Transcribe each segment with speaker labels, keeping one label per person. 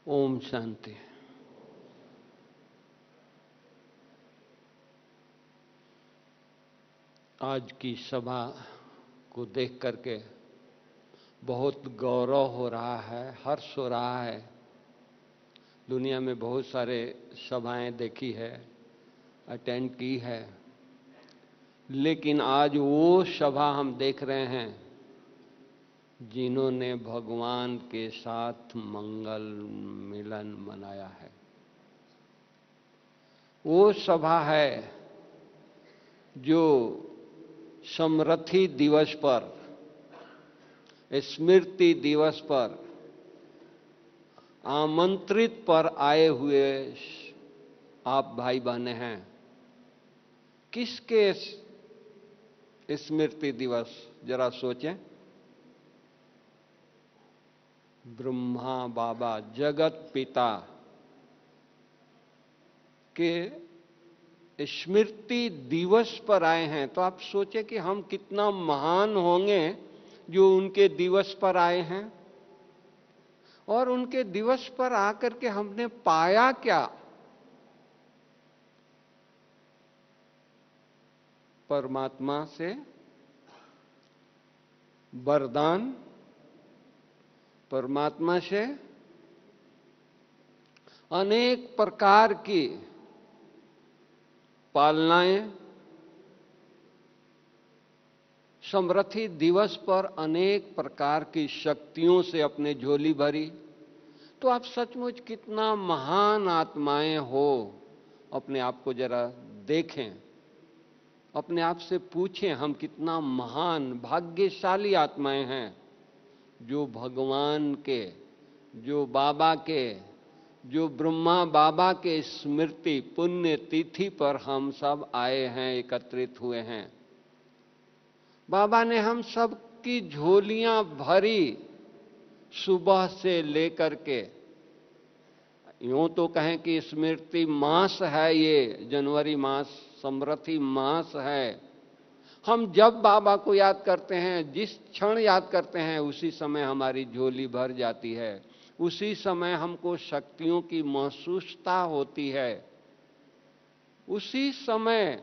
Speaker 1: ओम शांति। आज की सभा को देख करके बहुत गौरव हो रहा है, हर्ष हो रहा है। दुनिया में बहुत सारे सभाएं देखी है, अटेंड की है, लेकिन आज वो सभा हम देख रहे हैं जिन्होंने भगवान के साथ मंगल मिलन मनाया है। वो सभा है जो समृद्धि दिवस पर, स्मृति दिवस पर आमंत्रित पर आए हुए आप भाई बहने हैं। किसके स्मृति दिवस, जरा सोचें। ब्रह्मा बाबा जगत पिता के स्मृति दिवस पर आए हैं। तो आप सोचें कि हम कितना महान होंगे जो उनके दिवस पर आए हैं। और उनके दिवस पर आकर के हमने पाया क्या? परमात्मा से वरदान, परमात्मा से अनेक प्रकार की पालनाएं, समृद्धि दिवस पर अनेक प्रकार की शक्तियों से अपने झोली भरी। तो आप सचमुच कितना महान आत्माएं हो। अपने आप को जरा देखें, अपने आप से पूछें, हम कितना महान भाग्यशाली आत्माएं हैं जो भगवान के, जो बाबा के, जो ब्रह्मा बाबा के स्मृति पुण्य तिथि पर हम सब आए हैं, एकत्रित हुए हैं। बाबा ने हम सब की झोलियां भरी सुबह से लेकर के। यूं तो कहें कि स्मृति मास है, ये जनवरी मास समृद्धि मास है। हम जब बाबा को याद करते हैं, जिस क्षण याद करते हैं, उसी समय हमारी झोली भर जाती है। उसी समय हमको शक्तियों की महसूसता होती है। उसी समय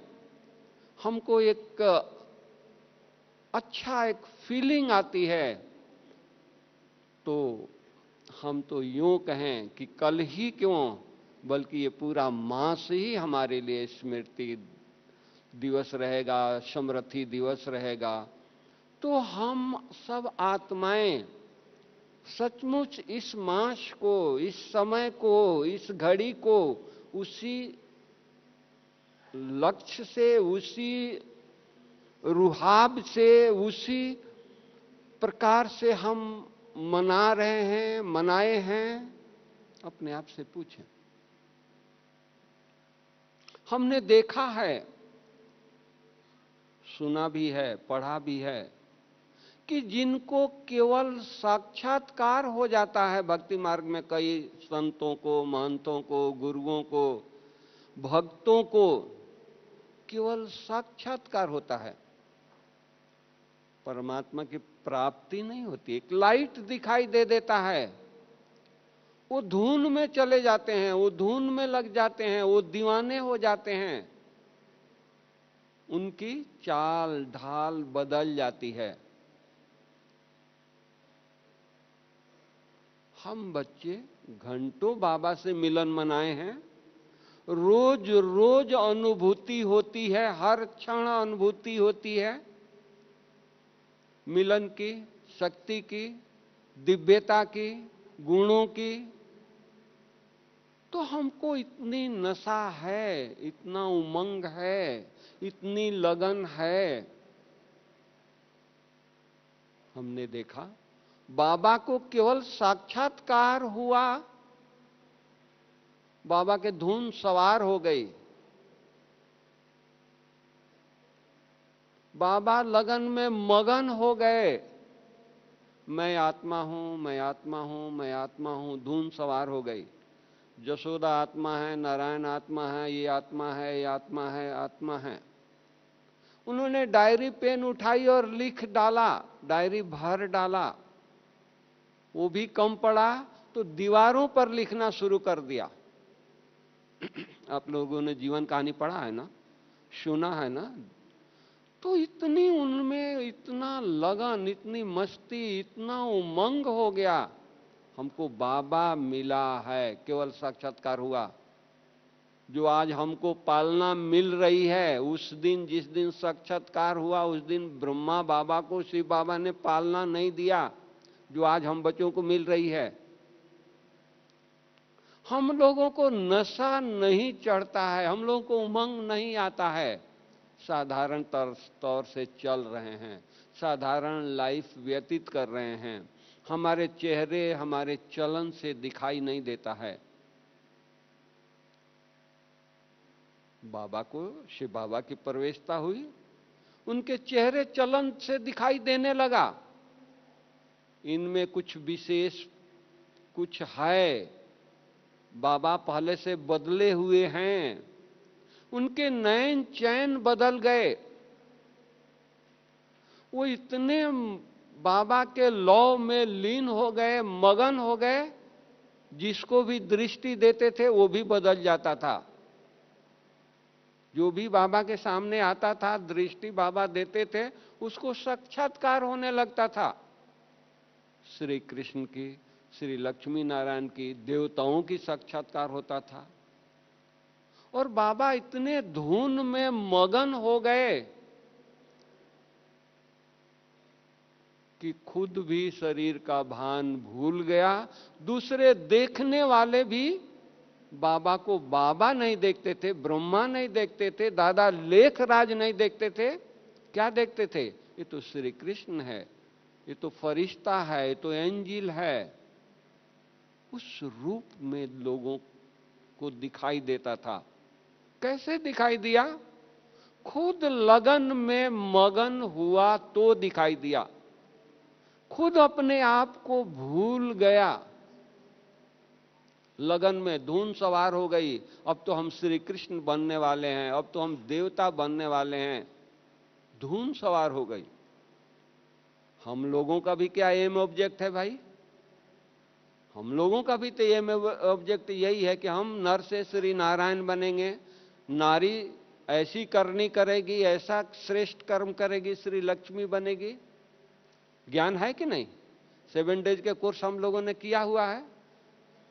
Speaker 1: हमको एक अच्छा एक फीलिंग आती है। तो हम तो यूं कहें कि कल ही क्यों, बल्कि ये पूरा मास ही हमारे लिए स्मृति दिवस रहेगा, समृद्धि दिवस रहेगा। तो हम सब आत्माएं सचमुच इस मास को, इस समय को, इस घड़ी को उसी लक्ष्य से, उसी रुहाब से, उसी प्रकार से हम मना रहे हैं, मनाए हैं। अपने आप से पूछें। हमने देखा है, सुना भी है, पढ़ा भी है कि जिनको केवल साक्षात्कार हो जाता है भक्ति मार्ग में, कई संतों को, महंतों को, गुरुओं को, भक्तों को केवल साक्षात्कार होता है, परमात्मा की प्राप्ति नहीं होती। एक लाइट दिखाई दे देता है, वो धुन में चले जाते हैं, वो धुन में लग जाते हैं, वो दीवाने हो जाते हैं। उनकी चाल ढाल बदल जाती है। हम बच्चे घंटों बाबा से मिलन मनाए हैं। रोज रोज अनुभूति होती है, हर क्षण अनुभूति होती है मिलन की, शक्ति की, दिव्यता की, गुणों की। तो हमको इतनी नशा है, इतना उमंग है, इतनी लगन है। हमने देखा बाबा को केवल साक्षात्कार हुआ, बाबा के धुन सवार हो गई। बाबा लगन में मगन हो गए। मैं आत्मा हूं, मैं आत्मा हूं, मैं आत्मा हूं, धुन सवार हो गई। यशोदा आत्मा है, नारायण आत्मा है, ये आत्मा है, ये आत्मा है, आत्मा है। उन्होंने डायरी पेन उठाई और लिख डाला, डायरी भर डाला। वो भी कम पड़ा तो दीवारों पर लिखना शुरू कर दिया। आप लोगों ने जीवन कहानी पढ़ा है ना, सुना है ना? तो इतनी उनमें इतना लगन, इतनी मस्ती, इतना उमंग हो गया। हमको बाबा मिला है, केवल साक्षात्कार हुआ। जो आज हमको पालना मिल रही है, उस दिन जिस दिन साक्षात्कार हुआ उस दिन ब्रह्मा बाबा को शिव बाबा ने पालना नहीं दिया, जो आज हम बच्चों को मिल रही है। हम लोगों को नशा नहीं चढ़ता है, हम लोगों को उमंग नहीं आता है। साधारण तौर से चल रहे हैं, साधारण लाइफ व्यतीत कर रहे हैं। हमारे चेहरे हमारे चलन से दिखाई नहीं देता है। बाबा को, शिव बाबा की प्रवेशता हुई, उनके चेहरे चलन से दिखाई देने लगा। इनमें कुछ विशेष कुछ है, बाबा पहले से बदले हुए हैं। उनके नयन चैन बदल गए। वो इतने बाबा के लौ में लीन हो गए, मगन हो गए, जिसको भी दृष्टि देते थे वो भी बदल जाता था। जो भी बाबा के सामने आता था, दृष्टि बाबा देते थे, उसको साक्षात्कार होने लगता था। श्री कृष्ण की, श्री लक्ष्मी नारायण की, देवताओं की साक्षात्कार होता था। और बाबा इतने धुन में मगन हो गए कि खुद भी शरीर का भान भूल गया। दूसरे देखने वाले भी बाबा को बाबा नहीं देखते थे, ब्रह्मा नहीं देखते थे, दादा लेखराज नहीं देखते थे। क्या देखते थे? ये तो श्री कृष्ण है, ये तो फरिश्ता है, ये तो एंजिल है। उस रूप में लोगों को दिखाई देता था। कैसे दिखाई दिया? खुद लगन में मगन हुआ तो दिखाई दिया। खुद अपने आप को भूल गया, लगन में धुन सवार हो गई। अब तो हम श्री कृष्ण बनने वाले हैं, अब तो हम देवता बनने वाले हैं। धुन सवार हो गई। हम लोगों का भी क्या एम ऑब्जेक्ट है भाई? हम लोगों का भी तो एम ऑब्जेक्ट यही है कि हम नर से श्री नारायण बनेंगे, नारी ऐसी करनी करेगी, ऐसा श्रेष्ठ कर्म करेगी, श्री लक्ष्मी बनेगी। ज्ञान है कि नहीं? 7 डेज के कोर्स हम लोगों ने किया हुआ है।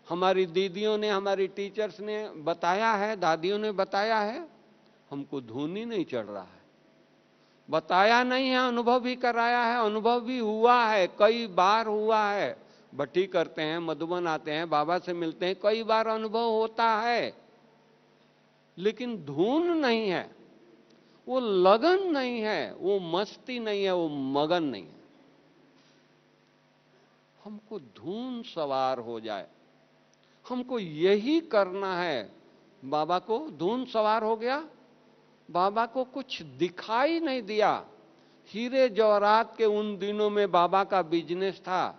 Speaker 1: हमारी दीदियों ने, हमारी टीचर्स ने बताया है, दादियों ने बताया है। हमको धुन ही नहीं चढ़ रहा है। बताया नहीं है, अनुभव भी कराया है, अनुभव भी हुआ है, कई बार हुआ है। भट्टी करते हैं, मधुबन आते हैं, बाबा से मिलते हैं, कई बार अनुभव होता है, लेकिन धुन नहीं है, वो लगन नहीं है, वो मस्ती नहीं है, वो मगन नहीं है। हमको धुन सवार हो जाए, हमको यही करना है। बाबा को धुन सवार हो गया, बाबा को कुछ दिखाई नहीं दिया। हीरे जवाहरात के उन दिनों में बाबा का बिजनेस था।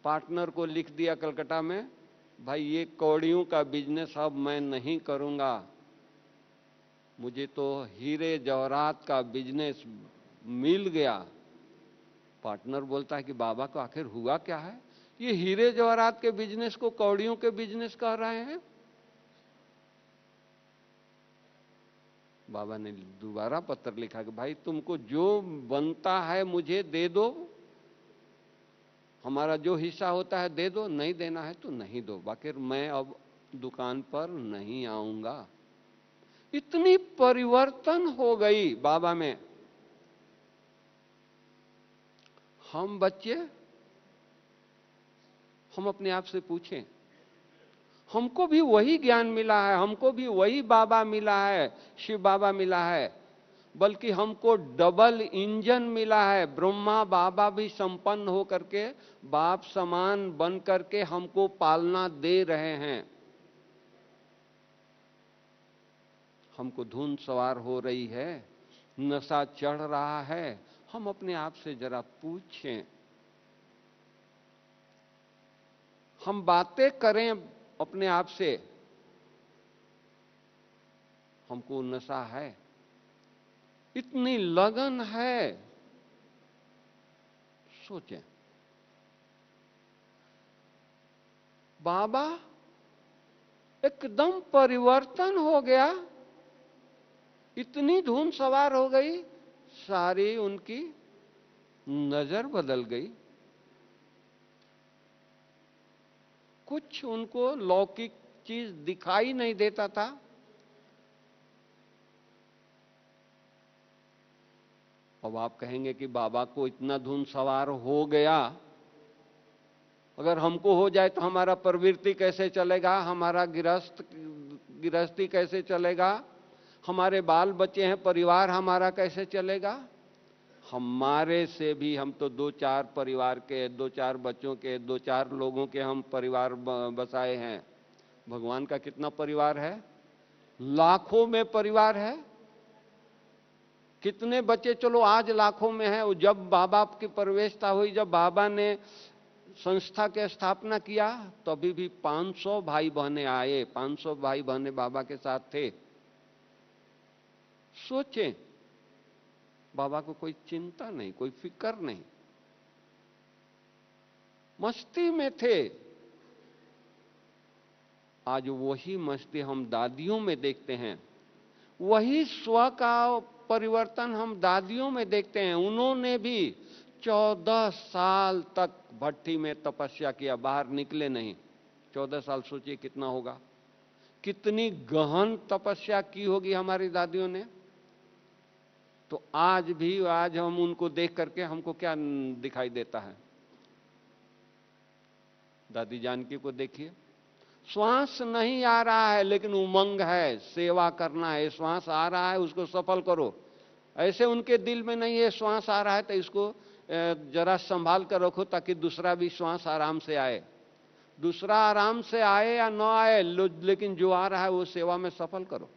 Speaker 1: पार्टनर को लिख दिया कलकत्ता में, भाई ये कौड़ियों का बिजनेस अब मैं नहीं करूंगा, मुझे तो हीरे जवाहरात का बिजनेस मिल गया। पार्टनर बोलता है कि बाबा को आखिर हुआ क्या है? ये हीरे जवाहरात के बिजनेस को कौड़ियों के बिजनेस कह रहे हैं। बाबा ने दोबारा पत्र लिखा कि भाई तुमको जो बनता है मुझे दे दो, हमारा जो हिस्सा होता है दे दो, नहीं देना है तो नहीं दो, बाकी मैं अब दुकान पर नहीं आऊंगा। इतनी परिवर्तन हो गई बाबा में। हम बच्चे, हम अपने आप से पूछें, हमको भी वही ज्ञान मिला है, हमको भी वही बाबा मिला है, शिव बाबा मिला है, बल्कि हमको डबल इंजन मिला है। ब्रह्मा बाबा भी संपन्न हो करके, बाप समान बन करके हमको पालना दे रहे हैं। हमको धुन सवार हो रही है, नशा चढ़ रहा है। हम अपने आप से जरा पूछें। हम बातें करें अपने आप से, हमको नशा है, इतनी लगन है। सोचें। बाबा एकदम परिवर्तन हो गया, इतनी धुन सवार हो गई, सारी उनकी नजर बदल गई। कुछ उनको लौकिक चीज दिखाई नहीं देता था। अब आप कहेंगे कि बाबा को इतना धुन सवार हो गया, अगर हमको हो जाए तो हमारा प्रवृत्ति कैसे चलेगा, हमारा गृहस्थी कैसे चलेगा, हमारे बाल बच्चे हैं, परिवार हमारा कैसे चलेगा। हमारे से भी, हम तो 2-4 परिवार के, 2-4 बच्चों के, 2-4 लोगों के हम परिवार बसाए हैं। भगवान का कितना परिवार है, लाखों में परिवार है। कितने बच्चे, चलो आज लाखों में है, जब बाबा की प्रवेशता हुई, जब बाबा ने संस्था की स्थापना किया, तभी भी 500 भाई बहने आए, 500 भाई बहने बाबा के साथ थे। सोचें, बाबा को कोई चिंता नहीं, कोई फिक्र नहीं, मस्ती में थे। आज वही मस्ती हम दादियों में देखते हैं, वही स्व का परिवर्तन हम दादियों में देखते हैं। उन्होंने भी 14 साल तक भट्टी में तपस्या किया, बाहर निकले नहीं। 14 साल सोचिए कितना होगा, कितनी गहन तपस्या की होगी हमारी दादियों ने। तो आज भी, आज हम उनको देख करके हमको क्या दिखाई देता है। दादी जानकी को देखिए, श्वास नहीं आ रहा है लेकिन उमंग है, सेवा करना है। श्वास आ रहा है, उसको सफल करो। ऐसे उनके दिल में नहीं है श्वास आ रहा है तो इसको जरा संभाल कर रखो ताकि दूसरा भी श्वास आराम से आए। दूसरा आराम से आए या न आए, लेकिन जो आ रहा है वो सेवा में सफल करो।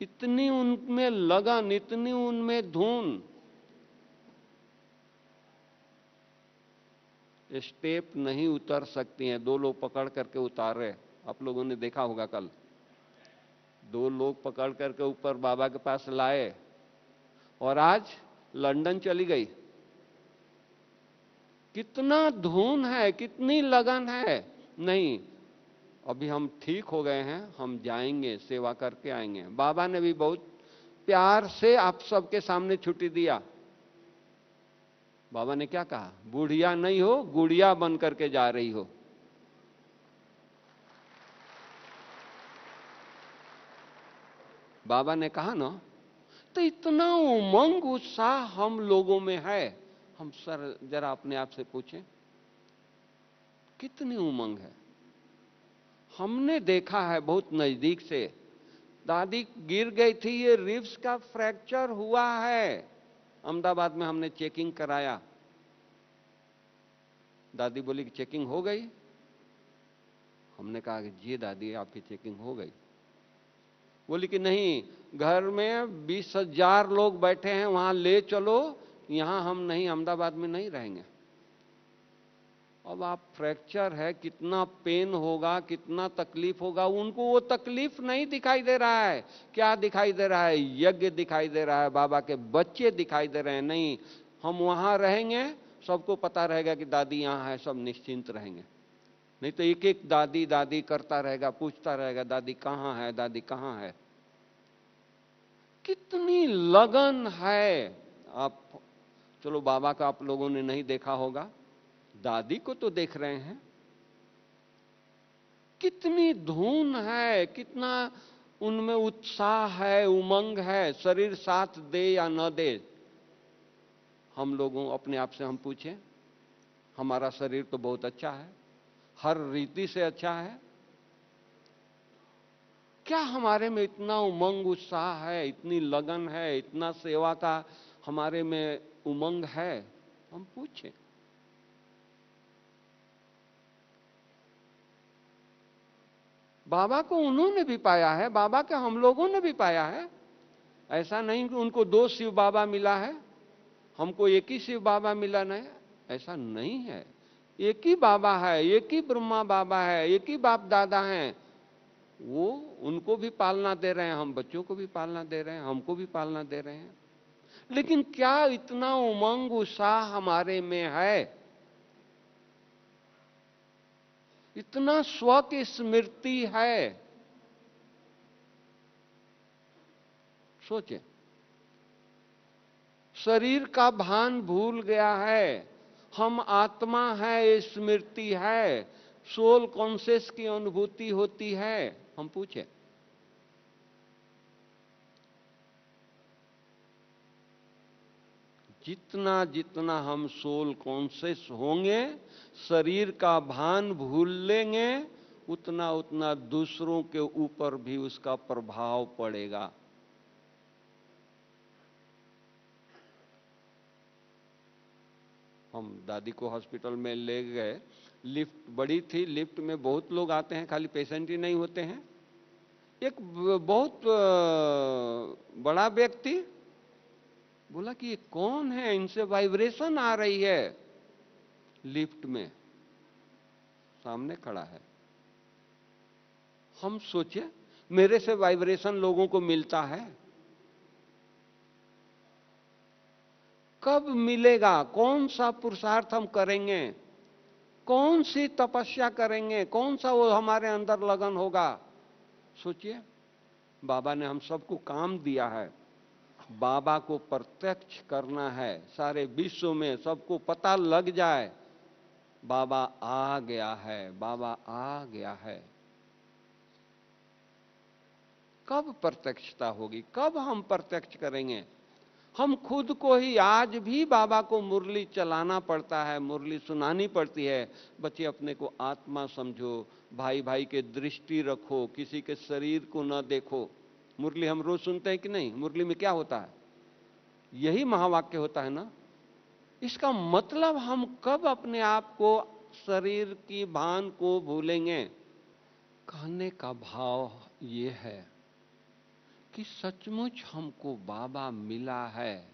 Speaker 1: इतनी उनमें लगन, इतनी उनमें धुन। स्टेप नहीं उतर सकती हैं, 2 लोग पकड़ करके उतार रहे। आप लोगों ने देखा होगा कल, 2 लोग पकड़ करके ऊपर बाबा के पास लाए, और आज लंदन चली गई। कितना धुन है, कितनी लगन है। नहीं, अभी हम ठीक हो गए हैं, हम जाएंगे, सेवा करके आएंगे। बाबा ने भी बहुत प्यार से आप सबके सामने छुट्टी दिया। बाबा ने क्या कहा, बुढ़िया नहीं हो, गुड़िया बन करके जा रही हो। बाबा ने कहा ना, तो इतना उमंग उत्साह हम लोगों में है। हम सर जरा अपने आप से पूछें, कितनी उमंग है। हमने देखा है बहुत नजदीक से, दादी गिर गई थी, ये रिब्स का फ्रैक्चर हुआ है। अहमदाबाद में हमने चेकिंग कराया, दादी बोली कि चेकिंग हो गई। हमने कहा कि जी दादी आपकी चेकिंग हो गई। बोली कि नहीं, घर में 20,000 लोग बैठे हैं, वहां ले चलो, यहां हम नहीं, अहमदाबाद में नहीं रहेंगे। अब आप फ्रैक्चर है, कितना पेन होगा, कितना तकलीफ होगा। उनको वो तकलीफ नहीं दिखाई दे रहा है। क्या दिखाई दे रहा है, यज्ञ दिखाई दे रहा है, बाबा के बच्चे दिखाई दे रहे हैं। नहीं, हम वहां रहेंगे, सबको पता रहेगा कि दादी यहां है, सब निश्चिंत रहेंगे। नहीं तो एक एक दादी दादी करता रहेगा, पूछता रहेगा दादी कहां है, दादी कहां है। कितनी लगन है। आप चलो, बाबा का आप लोगों ने नहीं देखा होगा, दादी को तो देख रहे हैं। कितनी धुन है, कितना उनमें उत्साह है, उमंग है। शरीर साथ दे या न दे, हम लोगों अपने आप से हम पूछें, हमारा शरीर तो बहुत अच्छा है, हर रीति से अच्छा है। क्या हमारे में इतना उमंग उत्साह है, इतनी लगन है, इतना सेवा का हमारे में उमंग है? हम पूछें। बाबा को उन्होंने भी पाया है, बाबा के हम लोगों ने भी पाया है। ऐसा नहीं कि उनको 2 शिव बाबा मिला है, हमको एक ही शिव बाबा मिला नहीं, ऐसा नहीं है। एक ही बाबा है, एक ही ब्रह्मा बाबा है, एक ही बाप दादा हैं। वो उनको भी पालना दे रहे हैं, हम बच्चों को भी पालना दे रहे हैं, हमको भी पालना दे रहे हैं। लेकिन क्या इतना उमंग उत्साह हमारे में है? इतना स्व की स्मृति है। सोचे, शरीर का भान भूल गया है, हम आत्मा है, ये स्मृति है, सोल कॉन्शियस की अनुभूति होती है। हम पूछे, जितना जितना हम सोल कॉन्शियस होंगे, शरीर का भान भूल लेंगे, उतना उतना दूसरों के ऊपर भी उसका प्रभाव पड़ेगा। हम दादी को हॉस्पिटल में ले गए, लिफ्ट बड़ी थी, लिफ्ट में बहुत लोग आते हैं, खाली पेशेंट ही नहीं होते हैं। एक बहुत बड़ा व्यक्ति बोला कि ये कौन है, इनसे वाइब्रेशन आ रही है। लिफ्ट में सामने खड़ा है। हम सोचे, मेरे से वाइब्रेशन लोगों को मिलता है, कब मिलेगा? कौन सा पुरुषार्थ हम करेंगे, कौन सी तपस्या करेंगे, कौन सा वो हमारे अंदर लगन होगा? सोचिए, बाबा ने हम सबको काम दिया है, बाबा को प्रत्यक्ष करना है, सारे विश्व में सबको पता लग जाए बाबा आ गया है, बाबा आ गया है। कब प्रत्यक्षता होगी, कब हम प्रत्यक्ष करेंगे? हम खुद को ही, आज भी बाबा को मुरली चलाना पड़ता है, मुरली सुनानी पड़ती है। बच्चे, अपने को आत्मा समझो, भाई भाई के दृष्टि रखो, किसी के शरीर को न देखो। मुरली हम रोज सुनते हैं कि नहीं? मुरली में क्या होता है? यही महावाक्य होता है ना। इसका मतलब हम कब अपने आप को, शरीर की भान को भूलेंगे? कहने का भाव ये है कि सचमुच हमको बाबा मिला है,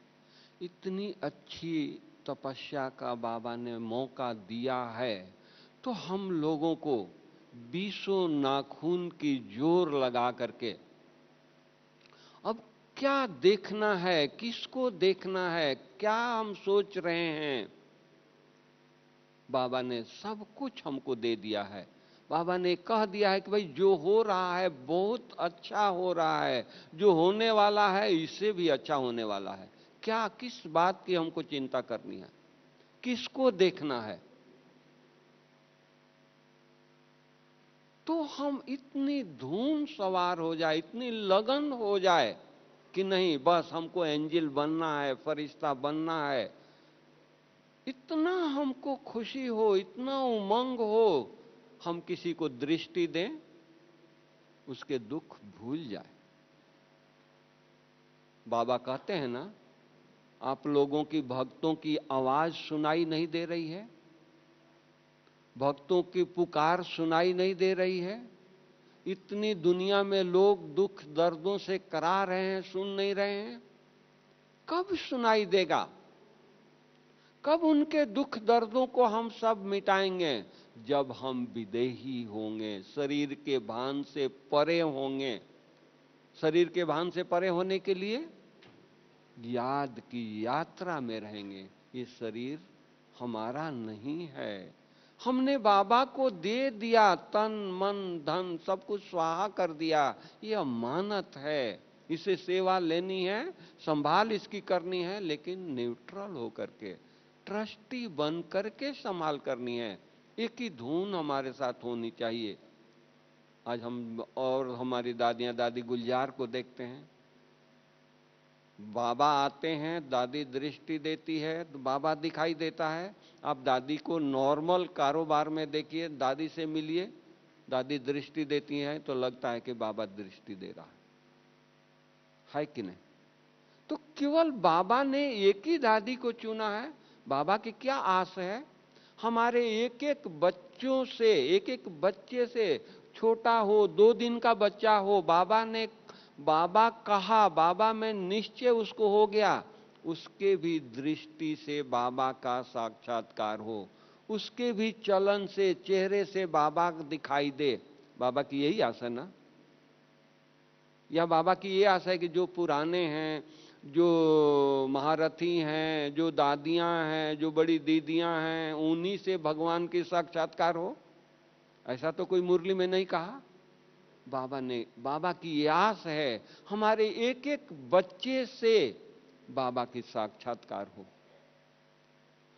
Speaker 1: इतनी अच्छी तपस्या का बाबा ने मौका दिया है, तो हम लोगों को बीसों नाखून की जोर लगा करके अब क्या देखना है, किसको देखना है, क्या हम सोच रहे हैं? बाबा ने सब कुछ हमको दे दिया है। बाबा ने कह दिया है कि भाई जो हो रहा है बहुत अच्छा हो रहा है, जो होने वाला है इससे भी अच्छा होने वाला है। क्या, किस बात की हमको चिंता करनी है, किसको देखना है? तो हम इतनी धूम सवार हो जाए, इतनी लगन हो जाए कि नहीं, बस हमको एंजल बनना है, फरिश्ता बनना है। इतना हमको खुशी हो, इतना उमंग हो, हम किसी को दृष्टि दें, उसके दुख भूल जाए। बाबा कहते हैं ना, आप लोगों की, भक्तों की आवाज सुनाई नहीं दे रही है, भक्तों की पुकार सुनाई नहीं दे रही है। इतनी दुनिया में लोग दुख दर्दों से करा रहे हैं, सुन नहीं रहे हैं। कब सुनाई देगा? कब उनके दुख दर्दों को हम सब मिटाएंगे? जब हम विदेही होंगे, शरीर के भान से परे होंगे। शरीर के भान से परे होने के लिए याद की यात्रा में रहेंगे। ये शरीर हमारा नहीं है, हमने बाबा को दे दिया, तन मन धन सब कुछ स्वाहा कर दिया। ये अमानत है, इसे सेवा लेनी है, संभाल इसकी करनी है, लेकिन न्यूट्रल होकर के, ट्रस्टी बन करके संभाल करनी है। एक ही धुन हमारे साथ होनी चाहिए। आज हम और हमारी दादियां, दादी गुलजार को देखते हैं, बाबा आते हैं, दादी दृष्टि देती है तो बाबा दिखाई देता है। आप दादी को नॉर्मल कारोबार में देखिए, दादी से मिलिए, दादी दृष्टि देती हैं तो लगता है कि बाबा दृष्टि दे रहा है कि नहीं? तो केवल बाबा ने एक ही दादी को चुना है। बाबा की क्या आस है? हमारे एक एक बच्चों से, एक एक बच्चे से, छोटा हो, 2 दिन का बच्चा हो, बाबा ने, बाबा कहा, बाबा में निश्चय उसको हो गया, उसके भी दृष्टि से बाबा का साक्षात्कार हो, उसके भी चलन से, चेहरे से बाबा दिखाई दे। बाबा की यही आशा है ना? या बाबा की ये आशा है कि जो पुराने हैं, जो महारथी हैं, जो दादियां हैं, जो बड़ी दीदियां हैं, उन्हीं से भगवान की साक्षात्कार हो? ऐसा तो कोई मुरली में नहीं कहा। बाबा की ये आस है हमारे एक एक बच्चे से बाबा की साक्षात्कार हो।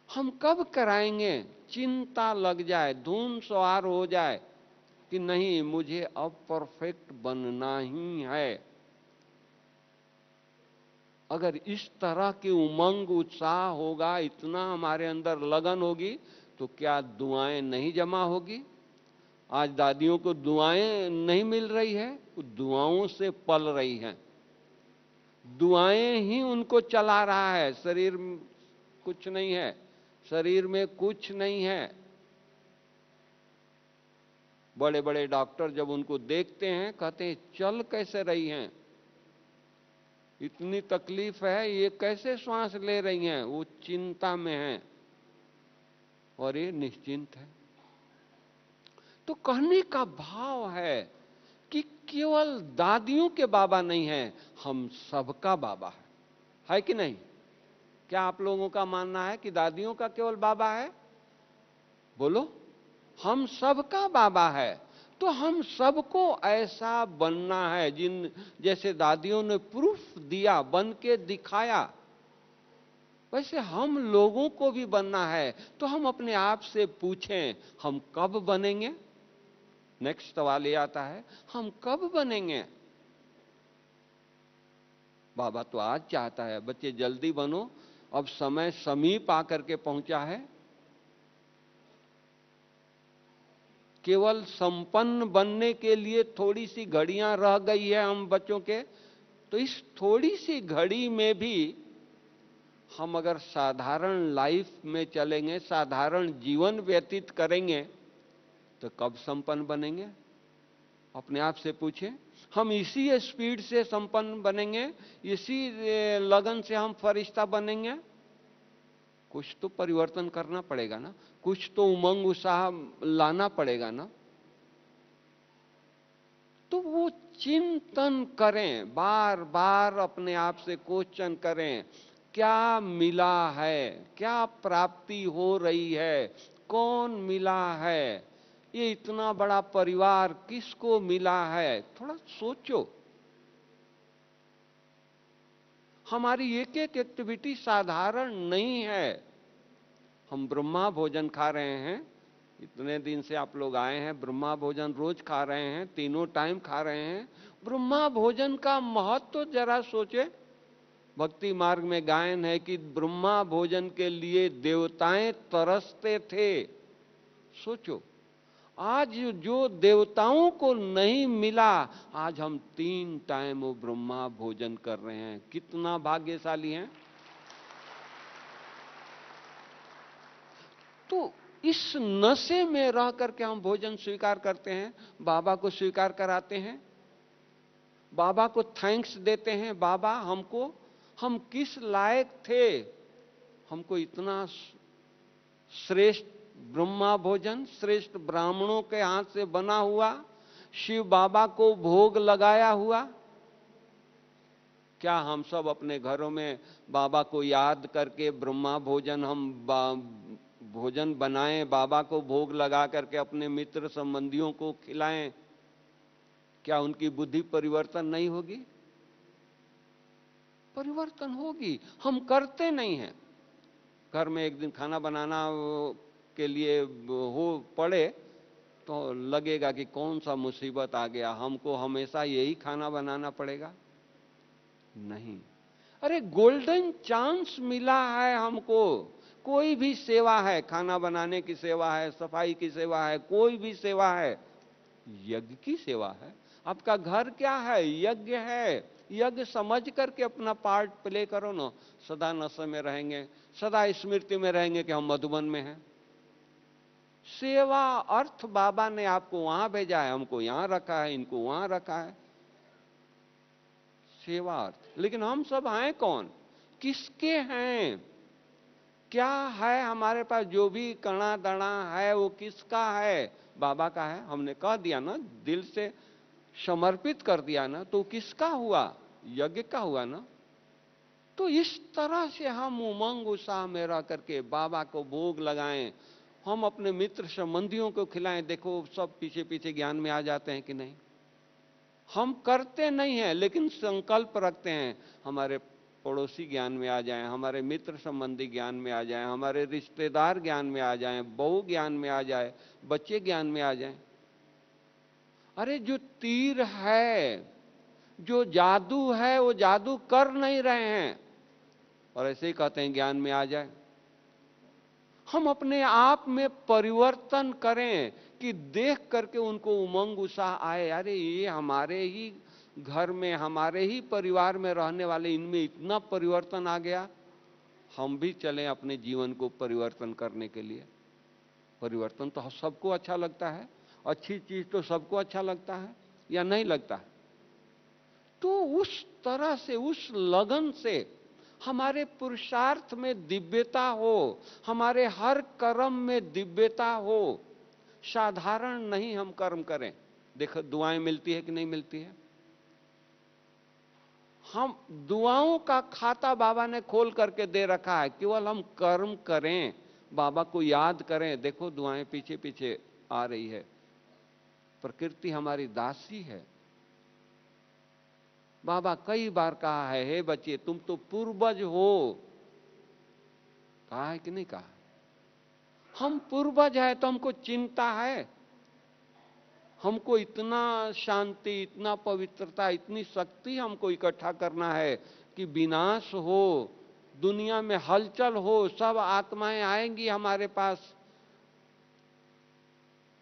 Speaker 1: हम कब कराएंगे? चिंता लग जाए, धुन सवार हो जाए कि नहीं मुझे अब परफेक्ट बनना ही है। अगर इस तरह की उमंग उत्साह होगा, इतना हमारे अंदर लगन होगी, तो क्या दुआएं नहीं जमा होगी? आज दादियों को दुआएं नहीं मिल रही है, वो दुआओं से पल रही हैं। दुआएं ही उनको चला रहा है, शरीर में कुछ नहीं है, शरीर में कुछ नहीं है। बड़े बड़े डॉक्टर जब उनको देखते हैं कहते हैं चल कैसे रही हैं, इतनी तकलीफ है, ये कैसे श्वास ले रही हैं? वो चिंता में हैं और ये निश्चिंत है। तो कहने का भाव है कि केवल दादियों के बाबा नहीं है, हम सबका बाबा है कि नहीं? क्या आप लोगों का मानना है कि दादियों का केवल बाबा है? बोलो। हम सबका बाबा है। तो हम सबको ऐसा बनना है जैसे दादियों ने प्रूफ दिया, बन के दिखाया, वैसे हम लोगों को भी बनना है। तो हम अपने आप से पूछें हम कब बनेंगे? नेक्स्ट सवाल ये आता है, हम कब बनेंगे? बाबा तो आज चाहता है बच्चे जल्दी बनो, अब समय समीप आकर के पहुंचा है। केवल संपन्न बनने के लिए थोड़ी सी घड़ियां रह गई है हम बच्चों के, तो इस थोड़ी सी घड़ी में भी हम अगर साधारण लाइफ में चलेंगे, साधारण जीवन व्यतीत करेंगे, तो कब संपन्न बनेंगे? अपने आप से पूछें। हम इसी स्पीड से संपन्न बनेंगे, इसी लगन से हम फरिश्ता बनेंगे? कुछ तो परिवर्तन करना पड़ेगा ना, कुछ तो उमंग उत्साह लाना पड़ेगा ना। तो वो चिंतन करें, बार बार अपने आप से क्वेश्चन करें, क्या मिला है, क्या प्राप्ति हो रही है, कौन मिला है, ये इतना बड़ा परिवार किसको मिला है? थोड़ा सोचो। हमारी एक एक एक्टिविटी साधारण नहीं है। हम ब्रह्मा भोजन खा रहे हैं, इतने दिन से आप लोग आए हैं, ब्रह्मा भोजन रोज खा रहे हैं, तीनों टाइम खा रहे हैं। ब्रह्मा भोजन का महत्व तो जरा सोचे। भक्ति मार्ग में गायन है कि ब्रह्मा भोजन के लिए देवताएं तरसते थे। सोचो, आज जो देवताओं को नहीं मिला, आज हम 3 टाइम वो ब्रह्मा भोजन कर रहे हैं। कितना भाग्यशाली हैं। तो इस नशे में रह करके हम भोजन स्वीकार करते हैं, बाबा को स्वीकार कराते हैं, बाबा को थैंक्स देते हैं। बाबा हम किस लायक थे, हमको इतना श्रेष्ठ ब्रह्मा भोजन, श्रेष्ठ ब्राह्मणों के हाथ से बना हुआ, शिव बाबा को भोग लगाया हुआ। क्या हम सब अपने घरों में बाबा को याद करके ब्रह्मा भोजन हम भोजन बनाएं, बाबा को भोग लगा करके अपने मित्र संबंधियों को खिलाएं? क्या उनकी बुद्धि परिवर्तन नहीं होगी? परिवर्तन होगी। हम करते नहीं हैं। घर में एक दिन खाना बनाना के लिए हो पड़े तो लगेगा कि कौन सा मुसीबत आ गया, हमको हमेशा यही खाना बनाना पड़ेगा। नहीं, अरे गोल्डन चांस मिला है हमको। कोई भी सेवा है, खाना बनाने की सेवा है, सफाई की सेवा है, कोई भी सेवा है, यज्ञ की सेवा है। आपका घर क्या है? यज्ञ है। यज्ञ समझ करके अपना पार्ट प्ले करो ना। सदा नशे में रहेंगे, सदा स्मृति में रहेंगे कि हम मधुबन में हैं। सेवा अर्थ बाबा ने आपको वहां भेजा है, हमको यहां रखा है, इनको वहां रखा है। सेवा अर्थ। लेकिन हम सब हैं कौन? किसके हैं? क्या है हमारे पास? जो भी कणा दणा है वो किसका है? बाबा का है। हमने कह दिया ना, दिल से समर्पित कर दिया ना, तो किसका हुआ? यज्ञ का हुआ ना। तो इस तरह से हम उमंग उत्साह में रह करके बाबा को भोग लगाएं, हम अपने मित्र संबंधियों को खिलाएं, देखो सब पीछे पीछे ज्ञान में आ जाते हैं कि नहीं। हम करते नहीं हैं, लेकिन संकल्प रखते हैं हमारे पड़ोसी ज्ञान में आ जाएं, हमारे मित्र संबंधी ज्ञान में आ जाएं, हमारे रिश्तेदार ज्ञान में आ जाएं, बहू ज्ञान में आ जाए, बच्चे ज्ञान में आ जाएं। अरे जो तीर है, जो जादू है, वो जादू कर नहीं रहे हैं और ऐसे ही कहते हैं ज्ञान में आ जाए। हम अपने आप में परिवर्तन करें कि देख करके उनको उमंग उत्साह आए, अरे ये हमारे ही घर में, हमारे ही परिवार में रहने वाले, इनमें इतना परिवर्तन आ गया, हम भी चलें अपने जीवन को परिवर्तन करने के लिए। परिवर्तन तो सबको अच्छा लगता है, अच्छी चीज तो सबको अच्छा लगता है, या नहीं लगता है? तो उस तरह से, उस लगन से हमारे पुरुषार्थ में दिव्यता हो, हमारे हर कर्म में दिव्यता हो। साधारण नहीं हम कर्म करें। देखो दुआएं मिलती है कि नहीं मिलती है? हम दुआओं का खाता बाबा ने खोल करके दे रखा है, केवल हम कर्म करें, बाबा को याद करें। देखो दुआएं पीछे पीछे आ रही है। प्रकृति हमारी दासी है। बाबा कई बार कहा है, हे बच्चे तुम तो पूर्वज हो। कहा है कि नहीं कहा? हम पूर्वज है तो हमको चिंता है, हमको इतना शांति, इतना पवित्रता, इतनी शक्ति हमको इकट्ठा करना है कि विनाश हो, दुनिया में हलचल हो, सब आत्माएं आएंगी हमारे पास,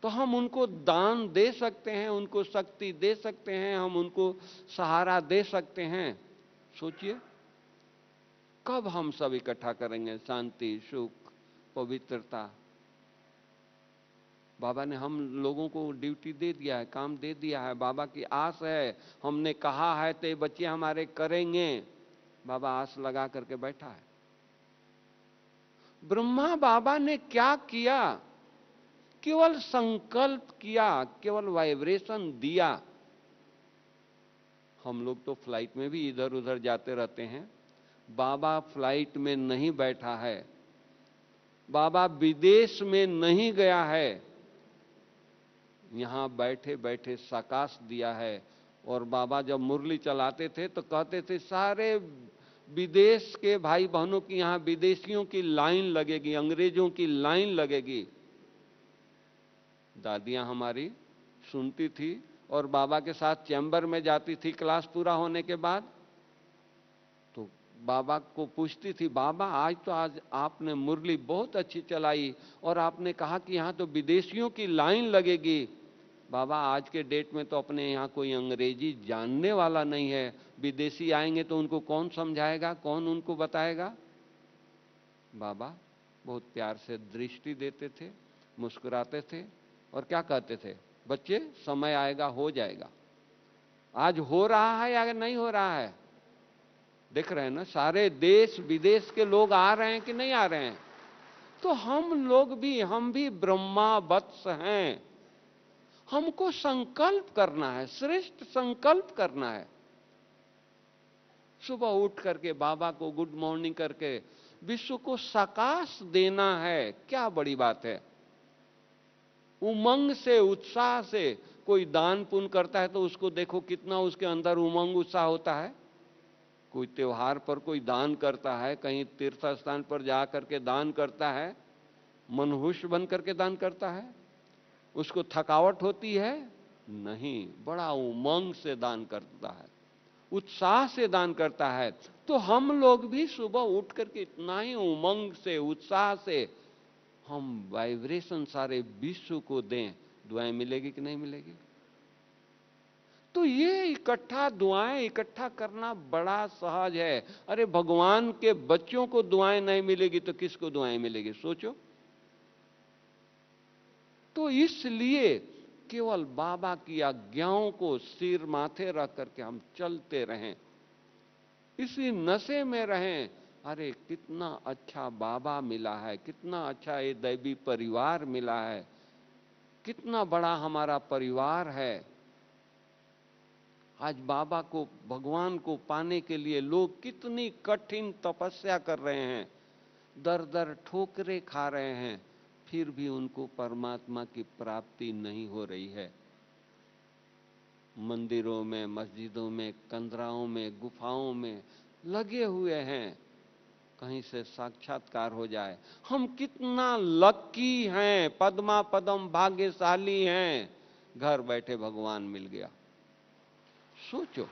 Speaker 1: तो हम उनको दान दे सकते हैं, उनको शक्ति दे सकते हैं, हम उनको सहारा दे सकते हैं। सोचिए कब हम सब इकट्ठा करेंगे शांति, सुख, पवित्रता। बाबा ने हम लोगों को ड्यूटी दे दिया है, काम दे दिया है। बाबा की आस है, हमने कहा है तो बच्चे हमारे करेंगे। बाबा आस लगा करके बैठा है। ब्रह्मा बाबा ने क्या किया? केवल संकल्प किया, केवल वाइब्रेशन दिया। हम लोग तो फ्लाइट में भी इधर उधर जाते रहते हैं, बाबा फ्लाइट में नहीं बैठा है, बाबा विदेश में नहीं गया है, यहां बैठे बैठे साकाश दिया है। और बाबा जब मुरली चलाते थे तो कहते थे सारे विदेश के भाई बहनों की यहां विदेशियों की लाइन लगेगी, अंग्रेजों की लाइन लगेगी। दादियां हमारी सुनती थी और बाबा के साथ चैम्बर में जाती थी क्लास पूरा होने के बाद, तो बाबा को पूछती थी, बाबा आज आपने मुरली बहुत अच्छी चलाई और आपने कहा कि यहां तो विदेशियों की लाइन लगेगी। बाबा आज के डेट में तो अपने यहाँ कोई अंग्रेजी जानने वाला नहीं है, विदेशी आएंगे तो उनको कौन समझाएगा, कौन उनको बताएगा। बाबा बहुत प्यार से दृष्टि देते थे, मुस्कुराते थे और क्या कहते थे, बच्चे समय आएगा हो जाएगा। आज हो रहा है या नहीं हो रहा है? देख रहे हैं ना, सारे देश विदेश के लोग आ रहे हैं कि नहीं आ रहे हैं? तो हम भी ब्रह्मा वत्स हैं। हमको संकल्प करना है, श्रेष्ठ संकल्प करना है। सुबह उठ करके बाबा को गुड मॉर्निंग करके विश्व को सकाश देना है, क्या बड़ी बात है। उमंग से, उत्साह से कोई दान पुण्य करता है तो उसको देखो कितना उसके अंदर उमंग उत्साह होता है। कोई त्योहार पर कोई दान करता है, कहीं तीर्थ स्थान पर जा करके दान करता है, मनहुष बन करके दान करता है, उसको थकावट होती है? नहीं, बड़ा उमंग से दान करता है, उत्साह से दान करता है। तो हम लोग भी सुबह उठ करके इतना ही उमंग से, उत्साह से हम वाइब्रेशन सारे विश्व को दें, दुआएं मिलेगी कि नहीं मिलेगी? तो ये इकट्ठा दुआएं इकट्ठा करना बड़ा सहज है। अरे भगवान के बच्चों को दुआएं नहीं मिलेगी तो किसको दुआएं मिलेगी? सोचो। तो इसलिए केवल बाबा की आज्ञाओं को सिर माथे रख करके हम चलते रहें, इसी नशे में रहें। अरे कितना अच्छा बाबा मिला है, कितना अच्छा ये दैवी परिवार मिला है, कितना बड़ा हमारा परिवार है। आज बाबा को, भगवान को पाने के लिए लोग कितनी कठिन तपस्या कर रहे हैं, दर दर ठोकरे खा रहे हैं, फिर भी उनको परमात्मा की प्राप्ति नहीं हो रही है। मंदिरों में, मस्जिदों में, कंदराओं में, गुफाओं में लगे हुए हैं, कहीं से साक्षात्कार हो जाए। हम कितना लक्की हैं, पद्मा पदम भाग्यशाली हैं, घर बैठे भगवान मिल गया। सोचो,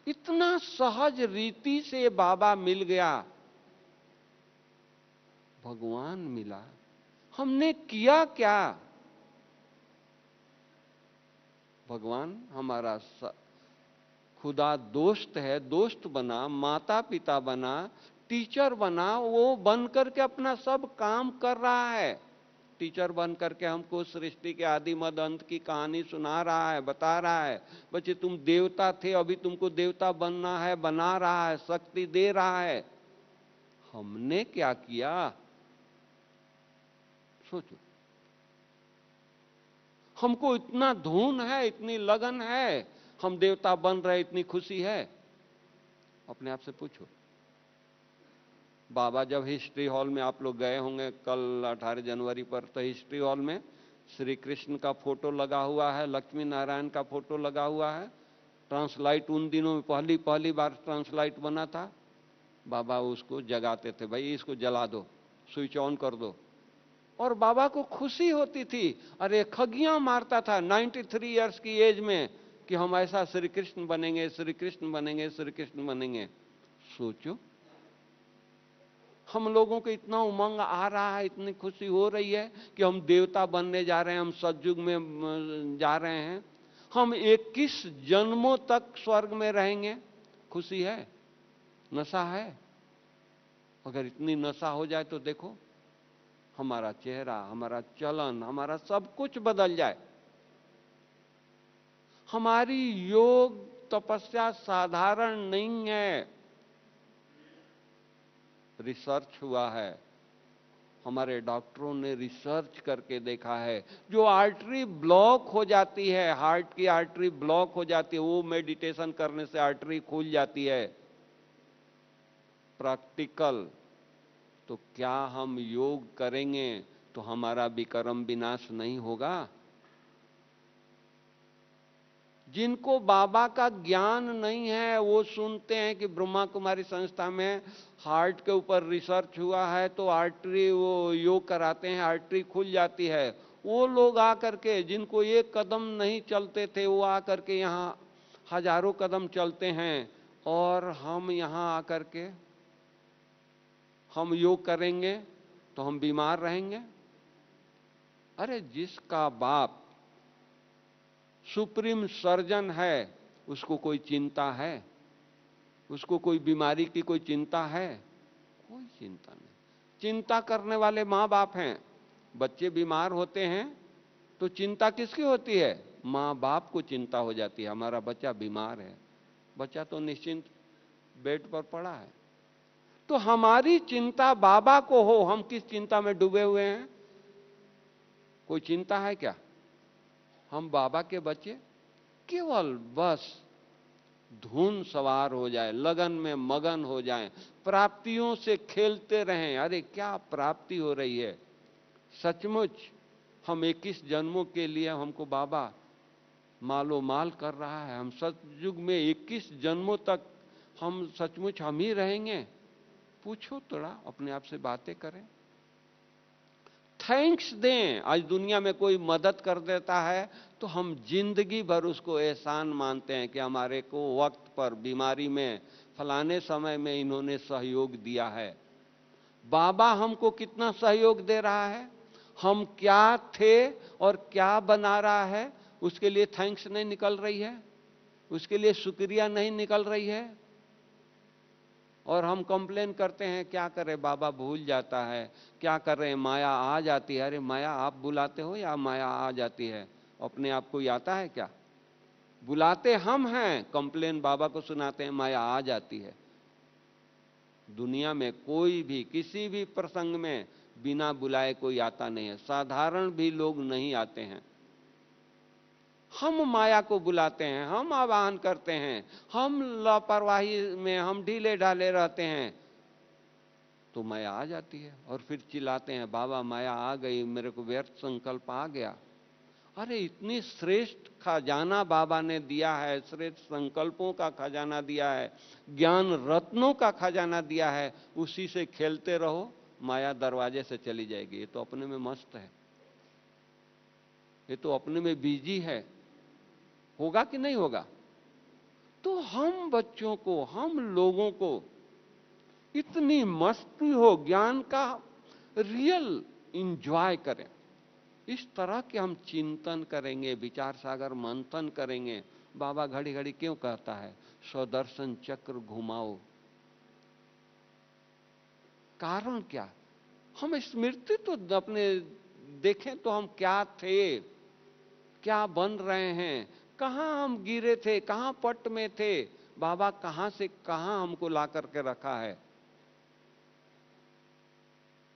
Speaker 1: इतना सहज रीति से बाबा मिल गया, भगवान मिला। हमने किया क्या? भगवान हमारा खुदा दोस्त है, दोस्त बना, माता पिता बना, टीचर बना, वो बन करके अपना सब काम कर रहा है। टीचर बन करके हमको सृष्टि के आदि मध्य अंत की कहानी सुना रहा है, बता रहा है, बच्चे तुम देवता थे, अभी तुमको देवता बनना है, बना रहा है, शक्ति दे रहा है। हमने क्या किया? सोचो, हमको इतना धून है, इतनी लगन है, हम देवता बन रहे, इतनी खुशी है। अपने आप से पूछो। बाबा जब हिस्ट्री हॉल में, आप लोग गए होंगे कल 18 जनवरी पर, तो हिस्ट्री हॉल में श्री कृष्ण का फोटो लगा हुआ है, लक्ष्मी नारायण का फोटो लगा हुआ है। ट्रांसलाइट उन दिनों में पहली बार ट्रांसलाइट बना था। बाबा उसको जगाते थे, भाई इसको जला दो, स्विच ऑन कर दो। और बाबा को खुशी होती थी। अरे खगियां मारता था 93 इयर्स की एज में कि हम ऐसा श्री कृष्ण बनेंगे, श्री कृष्ण बनेंगे, श्री कृष्ण बनेंगे। सोचो, हम लोगों को इतना उमंग आ रहा है, इतनी खुशी हो रही है कि हम देवता बनने जा रहे हैं, हम सतयुग में जा रहे हैं, हम 21 जन्मों तक स्वर्ग में रहेंगे। खुशी है? नशा है? अगर इतनी नशा हो जाए तो देखो, हमारा चेहरा, हमारा चलन, हमारा सब कुछ बदल जाए। हमारी योग तपस्या साधारण नहीं है। रिसर्च हुआ है, हमारे डॉक्टरों ने रिसर्च करके देखा है, जो आर्टरी ब्लॉक हो जाती है, हार्ट की आर्टरी ब्लॉक हो जाती है, वो मेडिटेशन करने से आर्टरी खुल जाती है। प्रैक्टिकल। तो क्या हम योग करेंगे तो हमारा विकर्म विनाश नहीं होगा? जिनको बाबा का ज्ञान नहीं है, वो सुनते हैं कि ब्रह्मा कुमारी संस्था में हार्ट के ऊपर रिसर्च हुआ है, तो आर्टरी, वो योग कराते हैं, आर्टरी खुल जाती है। वो लोग आकर के, जिनको एक कदम नहीं चलते थे, वो आकर के यहाँ हजारों कदम चलते हैं। और हम यहाँ आकर के हम योग करेंगे तो हम बीमार रहेंगे। अरे जिसका बाप सुप्रीम सर्जन है, उसको कोई चिंता है? उसको कोई बीमारी की कोई चिंता है? कोई चिंता नहीं। चिंता करने वाले माँ बाप हैं। बच्चे बीमार होते हैं तो चिंता किसकी होती है? माँ बाप को चिंता हो जाती है, हमारा बच्चा बीमार है। बच्चा तो निश्चिंत बेड पर पड़ा है। तो हमारी चिंता बाबा को हो, हम किस चिंता में डूबे हुए हैं? कोई चिंता है क्या? हम बाबा के बच्चे केवल बस धुन सवार हो जाए, लगन में मगन हो जाएं, प्राप्तियों से खेलते रहें। अरे क्या प्राप्ति हो रही है! सचमुच हम 21 जन्मों के लिए हमको बाबा मालो माल कर रहा है। हम सतयुग में 21 जन्मों तक हम सचमुच हम ही रहेंगे? पूछो, थोड़ा अपने आप से बातें करें, थैंक्स दें। आज दुनिया में कोई मदद कर देता है तो हम जिंदगी भर उसको एहसान मानते हैं कि हमारे को वक्त पर बीमारी में, फलाने समय में इन्होंने सहयोग दिया है। बाबा हमको कितना सहयोग दे रहा है। हम क्या थे और क्या बना रहा है, उसके लिए थैंक्स नहीं निकल रही है, उसके लिए शुक्रिया नहीं निकल रही है। और हम कंप्लेन करते हैं, क्या करें बाबा भूल जाता है, क्या करें माया आ जाती है। अरे माया आप बुलाते हो या माया आ जाती है? अपने आप को आता है क्या? बुलाते हम हैं, कंप्लेन बाबा को सुनाते हैं, माया आ जाती है। दुनिया में कोई भी किसी भी प्रसंग में बिना बुलाए कोई आता नहीं है। साधारण भी लोग नहीं आते हैं। हम माया को बुलाते हैं, हम आवाहन करते हैं, हम लापरवाही में, हम ढीले ढाले रहते हैं। तो माया आ जाती है और फिर चिल्लाते हैं, बाबा माया आ गई, मेरे को व्यर्थ संकल्प आ गया। अरे इतनी श्रेष्ठ खजाना बाबा ने दिया है, श्रेष्ठ संकल्पों का खजाना दिया है, ज्ञान रत्नों का खजाना दिया है, उसी से खेलते रहो, माया दरवाजे से चली जाएगी। ये तो अपने में मस्त है, ये तो अपने में बिजी है, होगा कि नहीं होगा? तो हम बच्चों को, हम लोगों को इतनी मस्ती हो, ज्ञान का रियल इंजॉय करें, इस तरह के हम चिंतन करेंगे, विचार सागर मंथन करेंगे। बाबा घड़ी घड़ी क्यों कहता है स्वदर्शन चक्र घुमाओ? कारण क्या? हम स्मृति तो अपने देखें तो हम क्या थे, क्या बन रहे हैं, कहां हम गिरे थे, कहां पट में थे, बाबा कहां से कहां हमको ला करके रखा है।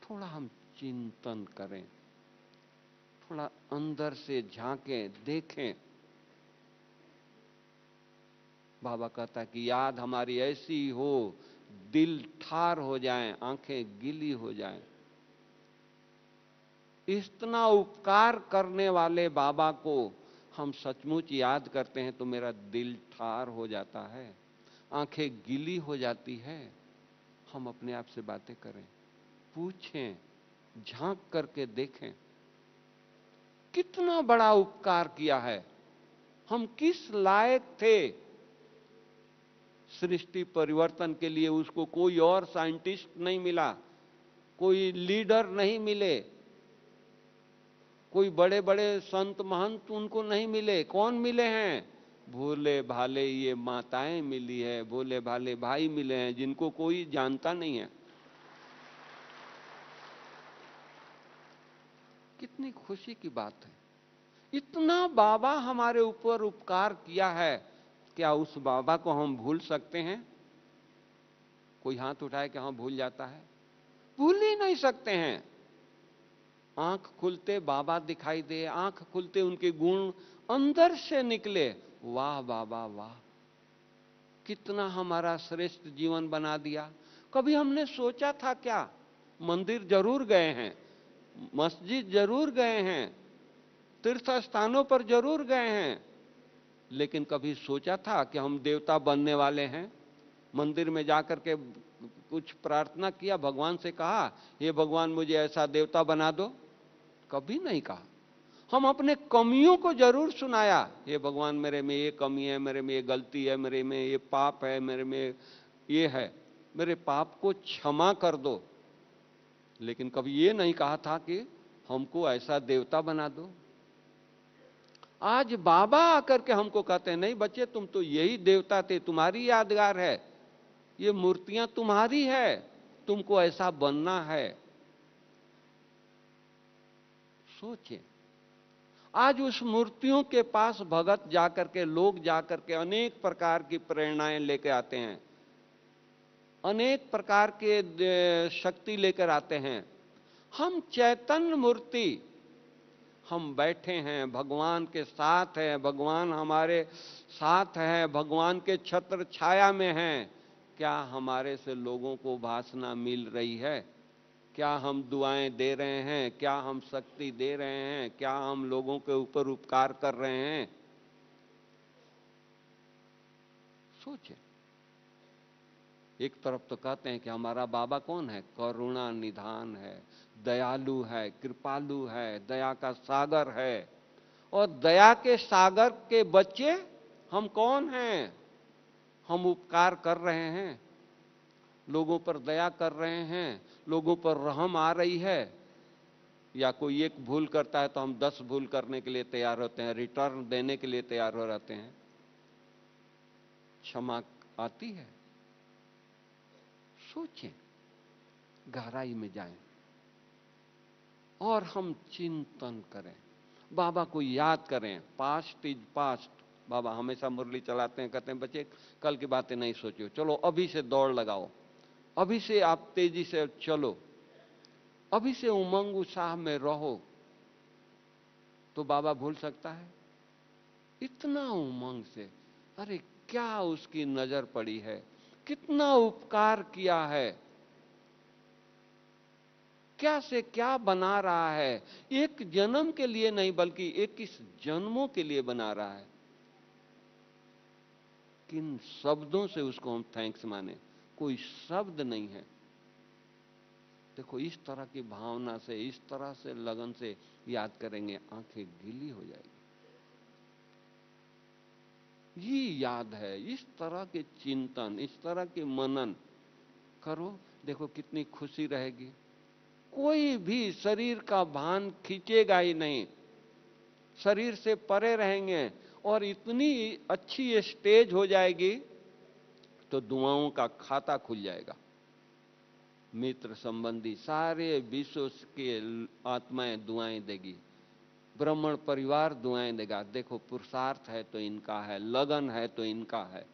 Speaker 1: थोड़ा हम चिंतन करें, थोड़ा अंदर से झांकें, देखें। बाबा कहता है कि याद हमारी ऐसी हो, दिल ठार हो जाए, आंखें गीली हो जाएं। इतना उपकार करने वाले बाबा को हम सचमुच याद करते हैं तो मेरा दिल ठार हो जाता है, आंखें गीली हो जाती है। हम अपने आप से बातें करें, पूछें, झांक करके देखें, कितना बड़ा उपकार किया है, हम किस लायक थे सृष्टि परिवर्तन के लिए। उसको कोई और साइंटिस्ट नहीं मिला, कोई लीडर नहीं मिले, कोई बड़े बड़े संत महंत उनको नहीं मिले। कौन मिले हैं? भोले भाले ये माताएं मिली है, भोले भाले भाई मिले हैं, जिनको कोई जानता नहीं है। कितनी खुशी की बात है। इतना बाबा हमारे ऊपर उपकार किया है, क्या उस बाबा को हम भूल सकते हैं? कोई हाथ उठाए कि हाँ भूल जाता है? भूल ही नहीं सकते हैं। आंख खुलते बाबा दिखाई दे, आंख खुलते उनके गुण अंदर से निकले, वाह बाबा वाह, कितना हमारा श्रेष्ठ जीवन बना दिया। कभी हमने सोचा था क्या? मंदिर जरूर गए हैं, मस्जिद जरूर गए हैं, तीर्थ स्थानों पर जरूर गए हैं, लेकिन कभी सोचा था कि हम देवता बनने वाले हैं? मंदिर में जाकर के कुछ प्रार्थना किया, भगवान से कहा हे भगवान मुझे ऐसा देवता बना दो? कभी नहीं कहा। हम अपने कमियों को जरूर सुनाया, हे भगवान मेरे में ये कमी है, मेरे में ये गलती है, मेरे में ये पाप है, मेरे में ये है, मेरे पाप को क्षमा कर दो। लेकिन कभी ये नहीं कहा था कि हमको ऐसा देवता बना दो। आज बाबा आकर के हमको कहते हैं नहीं बच्चे तुम तो यही देवता थे, तुम्हारी यादगार है, ये मूर्तियां तुम्हारी है, तुमको ऐसा बनना है। सोचिए, आज उस मूर्तियों के पास भगत जाकर के, लोग जाकर के अनेक प्रकार की प्रेरणाएं लेकर आते हैं, अनेक प्रकार के शक्ति लेकर आते हैं। हम चैतन्य मूर्ति, हम बैठे हैं, भगवान के साथ हैं, भगवान हमारे साथ हैं, भगवान के छत्र छाया में हैं। क्या हमारे से लोगों को वासना मिल रही है? क्या हम दुआएं दे रहे हैं? क्या हम शक्ति दे रहे हैं? क्या हम लोगों के ऊपर उपकार कर रहे हैं? सोचिए। एक तरफ तो कहते हैं कि हमारा बाबा कौन है? करुणा निधान है, दयालु है, कृपालु है, दया का सागर है। और दया के सागर के बच्चे हम कौन हैं? हम उपकार कर रहे हैं, लोगों पर दया कर रहे हैं, लोगों पर रहम आ रही है। या कोई एक भूल करता है तो हम 10 भूल करने के लिए तैयार होते हैं, रिटर्न देने के लिए तैयार हो जाते हैं। क्षमा आती है? सोचें, गहराई में जाएं और हम चिंतन करें, बाबा को याद करें। Past is past. बाबा हमेशा मुरली चलाते हैं, कहते हैं बच्चे कल की बातें नहीं सोचो, चलो अभी से दौड़ लगाओ, अभी से आप तेजी से चलो, अभी से उमंग उत्साह में रहो। तो बाबा भूल सकता है? इतना उमंग से, अरे क्या उसकी नजर पड़ी है, कितना उपकार किया है। क्या से क्या बना रहा है, एक जन्म के लिए नहीं बल्कि 21 जन्मों के लिए बना रहा है। किन शब्दों से उसको हम थैंक्स माने, कोई शब्द नहीं है। देखो, इस तरह की भावना से, इस तरह से लगन से याद करेंगे, आंखें गीली हो जाएगी। ये याद है, इस तरह के चिंतन, इस तरह के मनन करो, देखो कितनी खुशी रहेगी। कोई भी शरीर का भान खींचेगा ही नहीं, शरीर से परे रहेंगे, और इतनी अच्छी स्टेज हो जाएगी तो दुआओं का खाता खुल जाएगा। मित्र संबंधी सारे विश्व के आत्माएं दुआएं देगी, ब्राह्मण परिवार दुआएं देगा। देखो, पुरुषार्थ है तो इनका है, लगन है तो इनका है,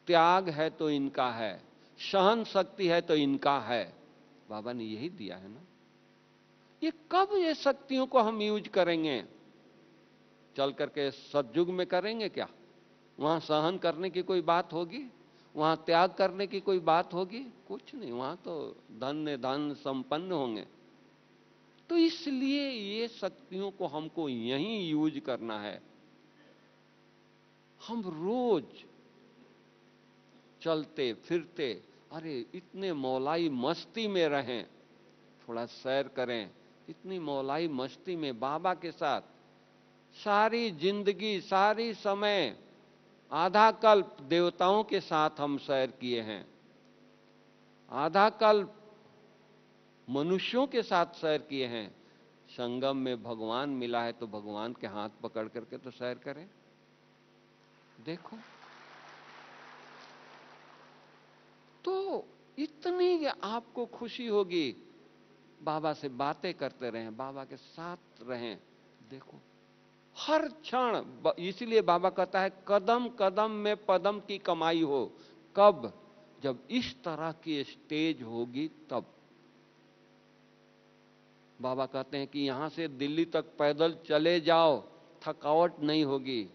Speaker 1: त्याग है तो इनका है, सहन शक्ति है तो इनका है। बाबा ने यही दिया है ना। ये कब ये शक्तियों को हम यूज करेंगे? चल करके सतयुग में करेंगे क्या? वहां सहन करने की कोई बात होगी? वहां त्याग करने की कोई बात होगी? कुछ नहीं, वहां तो धन्य धन संपन्न होंगे। तो इसलिए ये शक्तियों को हमको यहीं यूज करना है। हम रोज चलते फिरते, अरे इतने मौलाई मस्ती में रहें, थोड़ा सैर करें, इतनी मौलाई मस्ती में बाबा के साथ सारी जिंदगी, सारी समय, आधा कल्प देवताओं के साथ हम सैर किए हैं, आधा कल्प मनुष्यों के साथ सैर किए हैं। संगम में भगवान मिला है तो भगवान के हाथ पकड़ करके तो सैर करें। देखो, तो इतनी आपको खुशी होगी। बाबा से बातें करते रहें, बाबा के साथ रहें। देखो, हर क्षण, इसीलिए बाबा कहता है कदम कदम में पदम की कमाई हो। कब? जब इस तरह की स्टेज होगी तब। बाबा कहते हैं कि यहां से दिल्ली तक पैदल चले जाओ, थकावट नहीं होगी।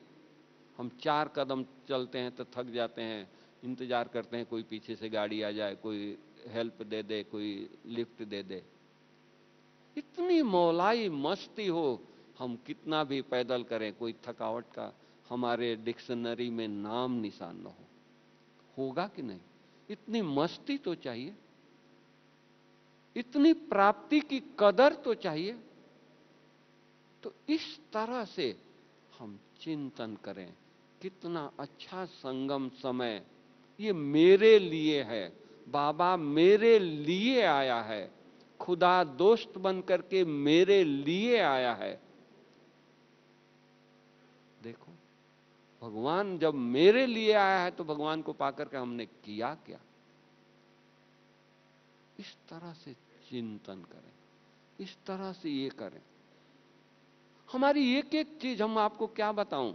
Speaker 1: हम 4 कदम चलते हैं तो थक जाते हैं, इंतजार करते हैं कोई पीछे से गाड़ी आ जाए, कोई हेल्प दे दे, कोई लिफ्ट दे दे। इतनी मौलाई मस्ती हो, हम कितना भी पैदल करें, कोई थकावट का हमारे डिक्शनरी में नाम निशान न हो। होगा कि नहीं? इतनी मस्ती तो चाहिए, इतनी प्राप्ति की कदर तो चाहिए। तो इस तरह से हम चिंतन करें, कितना अच्छा संगम समय ये मेरे लिए है। बाबा मेरे लिए आया है, खुदा दोस्त बन करके मेरे लिए आया है। देखो, भगवान जब मेरे लिए आया है तो भगवान को पाकर के हमने किया क्या? इस तरह से चिंतन करें, इस तरह से ये करें। हमारी एक एक चीज, हम आपको क्या बताऊं,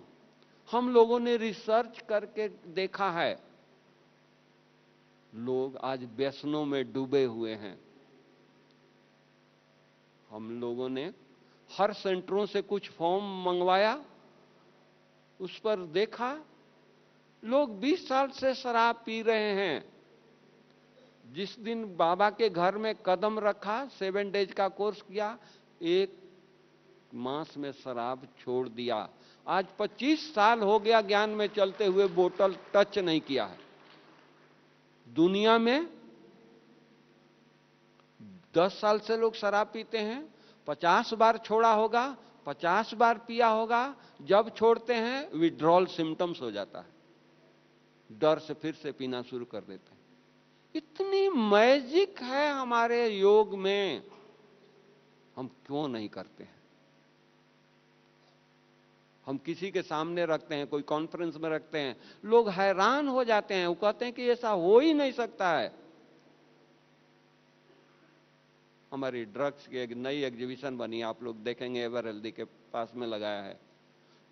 Speaker 1: हम लोगों ने रिसर्च करके देखा है, लोग आज व्यसनों में डूबे हुए हैं। हम लोगों ने हर सेंटरों से कुछ फॉर्म मंगवाया, उस पर देखा लोग 20 साल से शराब पी रहे हैं। जिस दिन बाबा के घर में कदम रखा, 7 डेज का कोर्स किया, 1 मास में शराब छोड़ दिया। आज 25 साल हो गया ज्ञान में चलते हुए, बोतल टच नहीं किया है। दुनिया में 10 साल से लोग शराब पीते हैं, 50 बार छोड़ा होगा, 50 बार पिया होगा। जब छोड़ते हैं विड्रॉल सिम्टम्स हो जाता है, डर से फिर से पीना शुरू कर देते हैं। इतनी मैजिक है हमारे योग में, हम क्यों नहीं करते हैं? हम किसी के सामने रखते हैं, कोई कॉन्फ्रेंस में रखते हैं, लोग हैरान हो जाते हैं, वो कहते हैं कि ऐसा हो ही नहीं सकता है। हमारी ड्रग्स की एक नई एग्जीबिशन बनी, आप लोग देखेंगे, एवर हेल्दी के पास में लगाया है।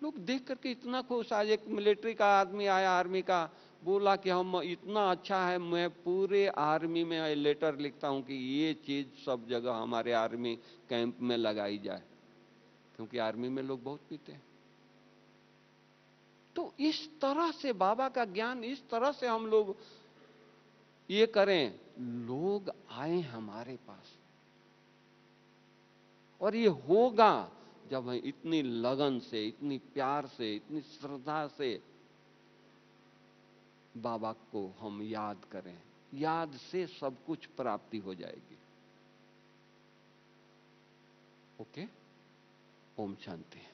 Speaker 1: लोग देख करके इतना खुश। आज एक मिलिट्री का आदमी आया, आर्मी का, बोला कि हम इतना अच्छा है, मैं पूरे आर्मी में लेटर लिखता हूं कि ये चीज सब जगह हमारे आर्मी कैंप में लगाई जाए, क्योंकि आर्मी में लोग बहुत पीते हैं। तो इस तरह से बाबा का ज्ञान, इस तरह से हम लोग ये करें, लोग आए हमारे पास। और ये होगा जब हम इतनी लगन से, इतनी प्यार से, इतनी श्रद्धा से बाबा को हम याद करें। याद से सब कुछ प्राप्ति हो जाएगी। ओके, ओम शांति।